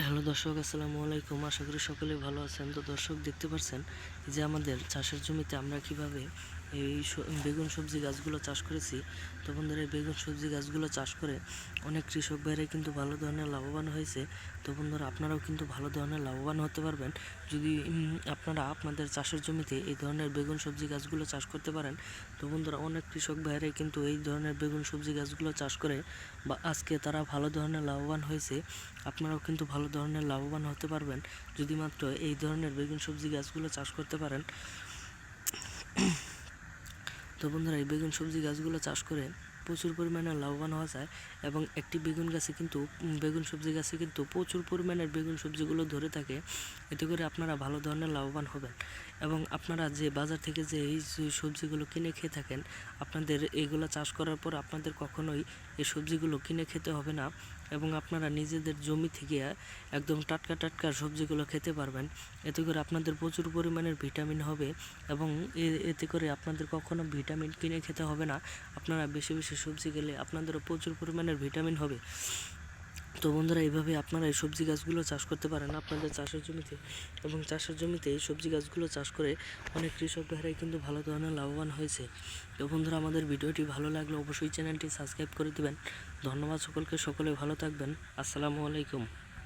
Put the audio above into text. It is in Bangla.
হ্যালো দর্শক, আসসালামু আলাইকুম। আশা করি সকলে ভালো আছেন। তো দর্শক, দেখতে পাচ্ছেন যে আমাদের চাষের জমিতে আমরা কিভাবে এই বেগুন সবজি গাছগুলো চাষ করেছি। তো বন্ধুরা, এই বেগুন সবজি গাছগুলো চাষ করে অনেক কৃষক ভাইরাই কিন্তু ভালো ধরনের লাভবান হয়েছে। তো বন্ধুরা, আপনারাও কিন্তু ভালো ধরনের লাভবান হতে পারবেন যদি আপনারা আপনাদের চাষের জমিতে এই ধরনের বেগুন সবজি গাছগুলো চাষ করতে পারেন। তো বন্ধুরা, অনেক কৃষক ভাইরাই কিন্তু এই ধরনের বেগুন সবজি গাছগুলো চাষ করে বা আজকে তারা ভালো ধরনের লাভবান হয়েছে। আপনারাও কিন্তু ভালো ধরনের লাভবান হতে পারবেন যদি মাত্র এই ধরনের বেগুন সবজি গাছগুলো চাষ করতে পারেন। তো বন্ধুরা, এই বেগুন সবজি গাছগুলো চাষ করে প্রচুর পরিমাণে লাভবান হওয়া যায় এবং একটি বেগুন সবজি গাছে কিন্তু প্রচুর পরিমাণের বেগুন সবজিগুলো ধরে থাকে। এতে করে আপনারা ভালো ধরনের লাভবান হবেন এবং আপনারা যে বাজার থেকে যে এই সবজিগুলো কিনে খেয়ে থাকেন, আপনাদের এইগুলো চাষ করার পর আপনাদের কখনোই এই সবজিগুলো কিনে খেতে হবে না এবং আপনারা নিজেদের জমি থেকে একদম টাটকা টাটকা সবজিগুলো খেতে পারবেন। এতে করে আপনাদের প্রচুর পরিমাণের ভিটামিন হবে এবং এতে করে আপনাদের কখনো ভিটামিন কিনে খেতে হবে না। আপনারা বেশি বেশি সবজি খেলে আপনাদেরও প্রচুর পরিমাণের ভিটামিন হবে। তো বন্ধুরা, এইভাবে আপনারা এই সবজি গাছগুলো চাষ করতে পারেন আপনাদের চাষের জমিতে এবং চাষের জমিতে এই সবজি গাছগুলো চাষ করে অনেক কৃষক ভাইরাই কিন্তু ভালো ধরনের লাভবান হয়েছে। তো বন্ধুরা, আমাদের ভিডিওটি ভালো লাগলে অবশ্যই চ্যানেলটি সাবস্ক্রাইব করে দেবেন। ধন্যবাদ সকলকে, সকলে ভালো থাকবেন। আসসালামু আলাইকুম।